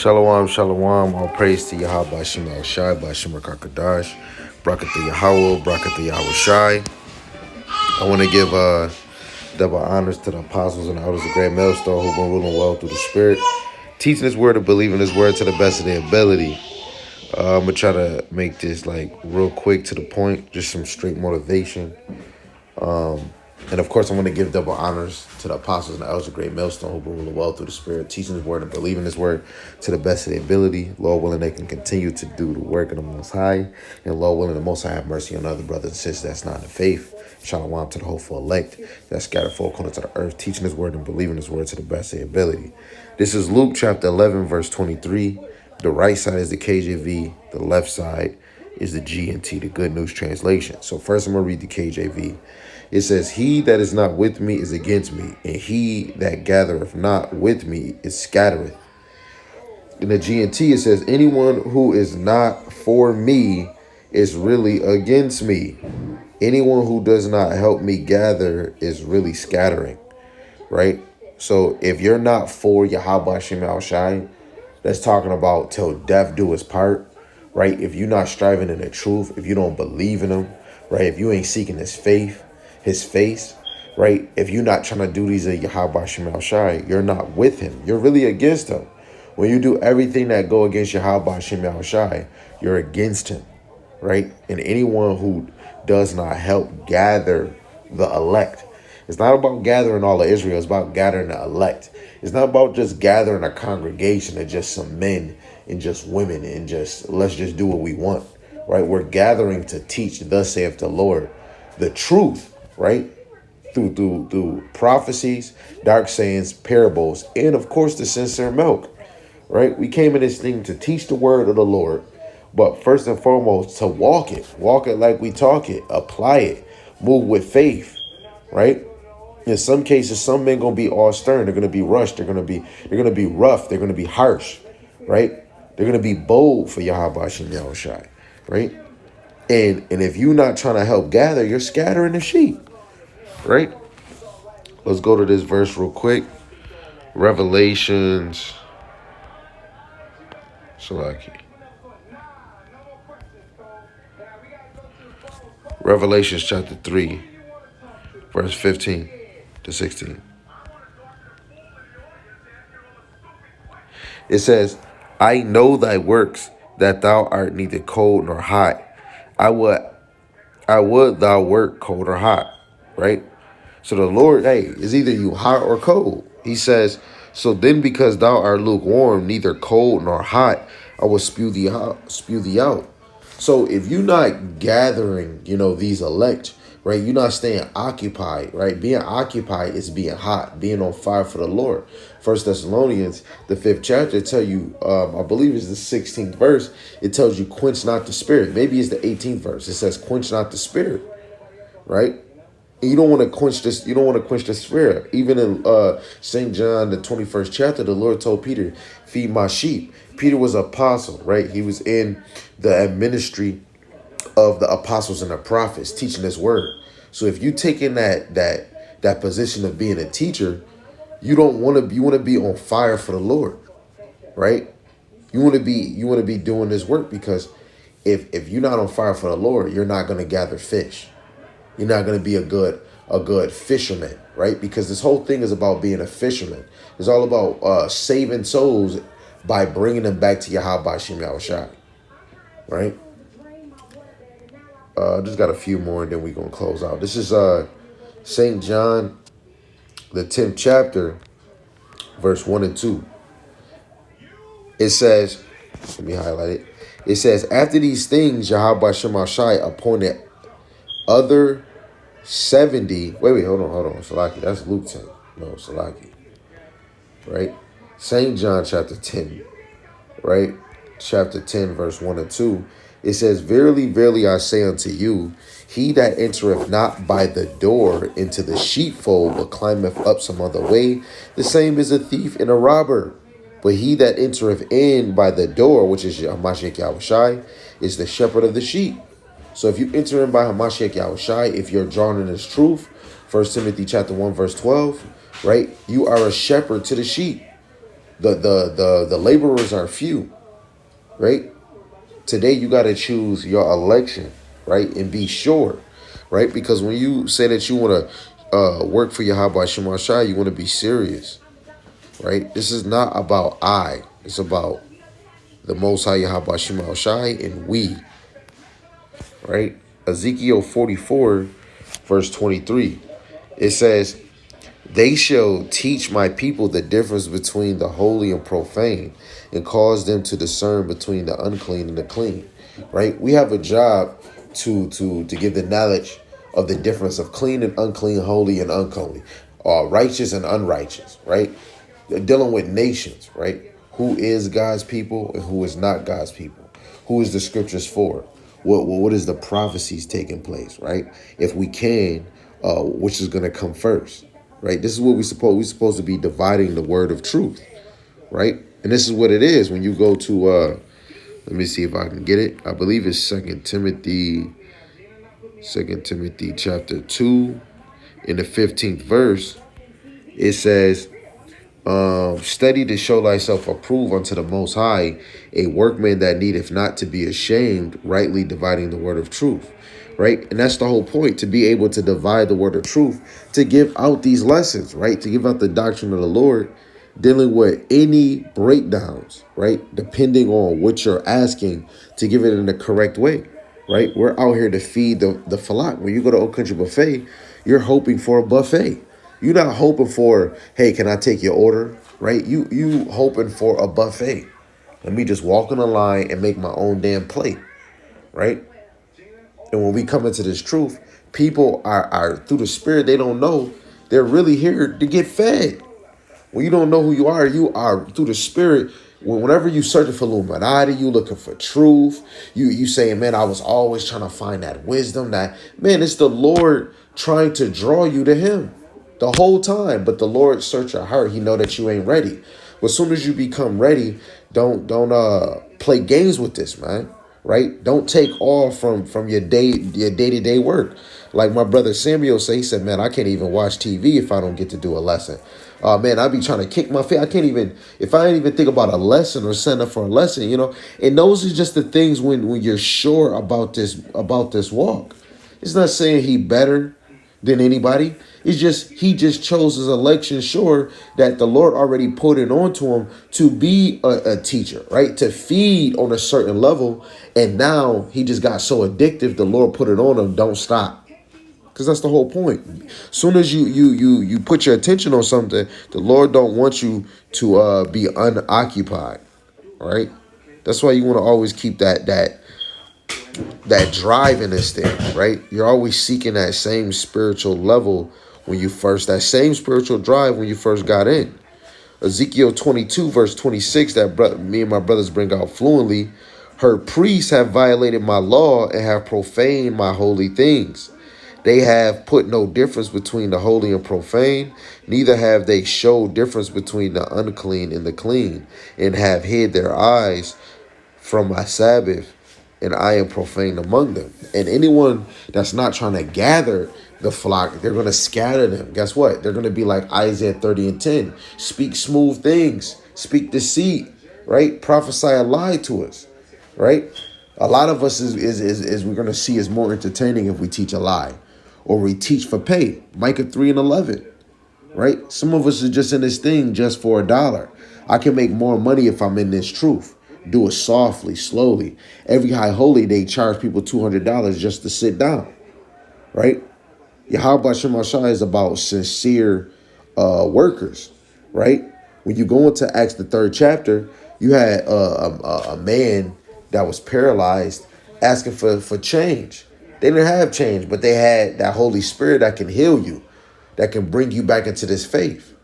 Shalom, shalom. All praise to Yahweh Bashim Al Shai, Bashim Rakakadash, Brakatha Yahweh, Brakatha Yahweh Shai. I want to give double honors to the apostles and the elders of Great Millstone who've been ruling well through the Spirit, teaching His word and believing His word to the best of their ability. I'm going to try to make this like real quick to the point, just some straight motivation. And of course, I want to give double honors to the apostles and the elders of Great Millstone who've been ruling well through the Spirit, teaching His word and believing His word to the best of their ability. Lord willing, they can continue to do the work of the Most High. And Lord willing, the Most High have mercy on other brothers and sisters that's not in the faith. Shalom to the hopeful elect that scattered four corners of the earth, teaching His word and believing His word to the best of their ability. This is Luke chapter 11, verse 23. The right side is the KJV. The left side is the G&T, the Good News Translation. So first I'm going to read the KJV. It says, "He that is not with me is against me, and he that gathereth not with me is scattereth." In the G&T, it says, "Anyone who is not for me is really against me. Anyone who does not help me gather is really scattering," right? So if you're not for Yahweh Shem Al Shai, that's talking about till death do us part, right? If you're not striving in the truth, if you don't believe in Him, right? If you ain't seeking His faith, His face, right? If you're not trying to do these of Yahweh Shem Al Shai, you're not with Him. You're really against Him. When you do everything that go against Yahweh Shem Al Shai, you're against Him, right? And anyone who does not help gather the elect. It's not about gathering all of Israel. It's about gathering the elect. It's not about just gathering a congregation of just some men and just women and just let's just do what we want, right? We're gathering to teach, thus saith the Lord, the truth, right? Through prophecies, dark sayings, parables, and of course the sincere milk, right? We came in this thing to teach the word of the Lord, but first and foremost to walk it like we talk it, apply it, move with faith, right? In some cases, some men gonna be all stern. They're gonna be rushed. They're gonna be rough. They're gonna be harsh, right? They're gonna be bold for Yahweh Shem Yahushai, right? And if you're not trying to help gather, you're scattering the sheep, right? Let's go to this verse real quick. Revelations, Salaki. Revelations chapter 3, verse 15 to 16. It says, "I know thy works, that thou art neither cold nor hot. I would thou wert cold or hot," right? So the Lord, hey, is either you hot or cold. He says, "So then because thou art lukewarm, neither cold nor hot, I will spew thee out." So if you're not gathering, these elect, right? You're not staying occupied, right? Being occupied is being hot, being on fire for the Lord. First Thessalonians, the 5th chapter, tell you, I believe it's the 16th verse. It tells you, quench not the spirit. Maybe it's the 18th verse. It says, quench not the spirit, right? And you don't want to quench this. You don't want to quench the spirit. Even in St. John, the 21st chapter, the Lord told Peter, feed my sheep. Peter was an apostle, right? He was in the ministry of the apostles and the prophets, teaching His word. So if you take in that position of being a teacher, you want to be on fire for the Lord, right? You want to be doing this work, because if you're not on fire for the Lord, you're not going to gather fish. You're not going to be a good fisherman, right? Because this whole thing is about being a fisherman. It's all about saving souls by bringing them back to Yahweh Shem Yahushai, right? Just got a few more and then we're going to close out. This is St. John, the 10th chapter, verse 1 and 2. It says, let me highlight it. It says, "After these things, Yahweh Shem Yahushai appointed other 70." Wait, hold on. Salaki, that's Luke 10. No, Salaki. Right? St. John chapter 10. Right? Chapter 10, verse 1 and 2. It says, "Verily, verily, I say unto you, he that entereth not by the door into the sheepfold, but climbeth up some other way, the same is a thief and a robber. But he that entereth in by the door, which is Hamashiach Yahushai, is the shepherd of the sheep." So if you enter in by Hamashiach Yahushai, if you're drawn in His truth, 1 Timothy chapter 1, verse 12, right? You are a shepherd to the sheep, The laborers are few, right? Today you got to choose your election, right? And be sure, right? Because when you say that you want to work for Yahweh Shema Shai, you want to be serious, right? This is not about I. It's about the Most High Yahweh Shema Shai and we, right? Ezekiel 44, verse 23. It says, they shall teach my people the difference between the holy and profane and cause them to discern between the unclean and the clean, right? We have a job to give the knowledge of the difference of clean and unclean, holy and unholy, righteous and unrighteous, right? They're dealing with nations, right? Who is God's people and who is not God's people? Who is the scriptures for? What is the prophecies taking place, right? If we can, which is going to come first, right? This is what we're supposed to be dividing the word of truth, right? And this is what it is when you go to let me see if I can get it. I believe it's Second Timothy chapter 2 in the 15th verse. It says, study to show thyself approved unto the Most High, a workman that needeth not to be ashamed, rightly dividing the word of truth, right? And that's the whole point, to be able to divide the word of truth, to give out these lessons, right? To give out the doctrine of the Lord, dealing with any breakdowns, right? Depending on what you're asking, to give it in the correct way, right? We're out here to feed the falak. When you go to Old Country Buffet, you're hoping for a buffet. You're not hoping for, hey, can I take your order, right? You hoping for a buffet. Let me just walk on the line and make my own damn plate, right? And when we come into this truth, people are through the spirit, they don't know they're really here to get fed. When you don't know who you are through the spirit. Whenever you searching for Illuminati, you looking for truth. You saying, man, I was always trying to find that wisdom. That man, it's the Lord trying to draw you to Him the whole time. But the Lord search your heart. He know that you ain't ready. But as soon as you become ready, don't play games with this, man. Right? Don't take all from your day-to-day work. Like my brother Samuel say, he said, man, I can't even watch TV if I don't get to do a lesson. Man, I be trying to kick my feet. I can't even, if I ain't even think about a lesson or sign up for a lesson, and those are just the things when you're sure about this walk. It's not saying he better than anybody. It's just, he just chose his election sure that the Lord already put it onto him to be a teacher, right? To feed on a certain level. And now he just got so addictive, the Lord put it on him, don't stop. Because that's the whole point. Soon as you put your attention on something, the Lord don't want you to be unoccupied, right? That's why you want to always keep that drive in this thing, right? You're always seeking that same spiritual level that same spiritual drive when you first got in. Ezekiel 22 verse 26 that me and my brothers bring out fluently. Her priests have violated my law and have profaned my holy things. They have put no difference between the holy and profane, neither have they showed difference between the unclean and the clean, and have hid their eyes from my Sabbath, and I am profane among them. And anyone that's not trying to gather the flock, they're going to scatter them. Guess what? They're going to be like Isaiah 30 and 10. Speak smooth things, speak deceit, right? Prophesy a lie to us, right? A lot of us is we're going to see is more entertaining if we teach a lie. Or we teach for pay. Micah 3 and 11, right? Some of us are just in this thing just for $1. I can make more money if I'm in this truth. Do it softly, slowly. Every high holy day charge people $200 just to sit down, right? Yahweh Shema Shai is about sincere workers, right? When you go into Acts the 3rd chapter, you had a man that was paralyzed asking for change. They didn't have change, but they had that Holy Spirit that can heal you, that can bring you back into this faith,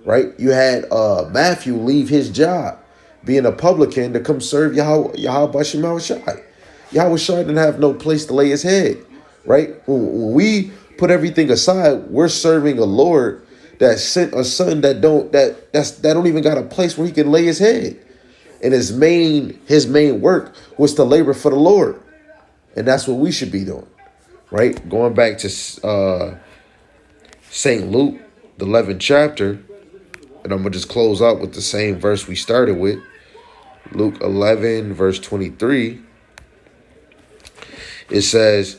right? You had Matthew leave his job, being a publican, to come serve Yahweh Shema Shai. Yahweh Shai didn't have no place to lay his head, right? When we put everything aside, we're serving a Lord that sent a son that don't even got a place where he can lay his head. And his main work was to labor for the Lord. And that's what we should be doing, right? Going back to St. Luke, the 11th chapter, And I'm going to just close out with the same verse we started with. Luke 11, verse 23. It says,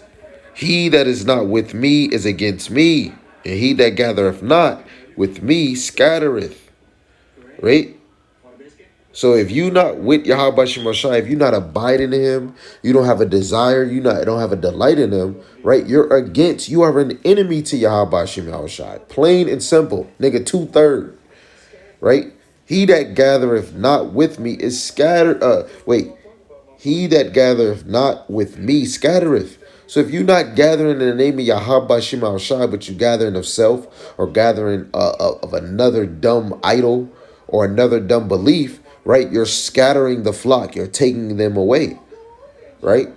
he that is not with me is against me, and he that gathereth not with me scattereth. Right? So if you not with Yahweh Shem Shai, if you not abiding in him, you don't have a desire, you don't have a delight in him, right? You are an enemy to Yahweh Shem Shai. Plain and simple. Nigga, 2/3. Right? He that gathereth not with me is scattered. He that gathereth not with me scattereth. So if you're not gathering in the name of Yahweh Shem Shai, but you gathering of self or gathering of another dumb idol or another dumb belief, right? You're scattering the flock. You're taking them away, right?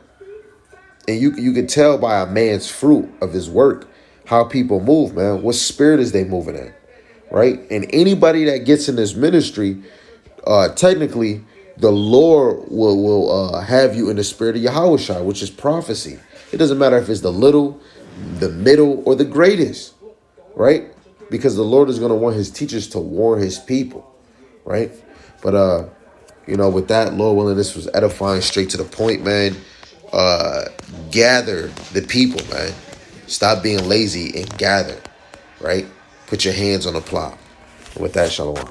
And you can tell by a man's fruit of his work how people move, man. What spirit is they moving in, right? And anybody that gets in this ministry, technically, the Lord will have you in the spirit of Yahushua, which is prophecy. It doesn't matter if it's the little, the middle, or the greatest, right? Because the Lord is going to want his teachers to warn his people, right? But, with that, Lord willing, this was edifying, straight to the point, man. Gather the people, man. Stop being lazy and gather, right? Put your hands on the plow. With that, shalom.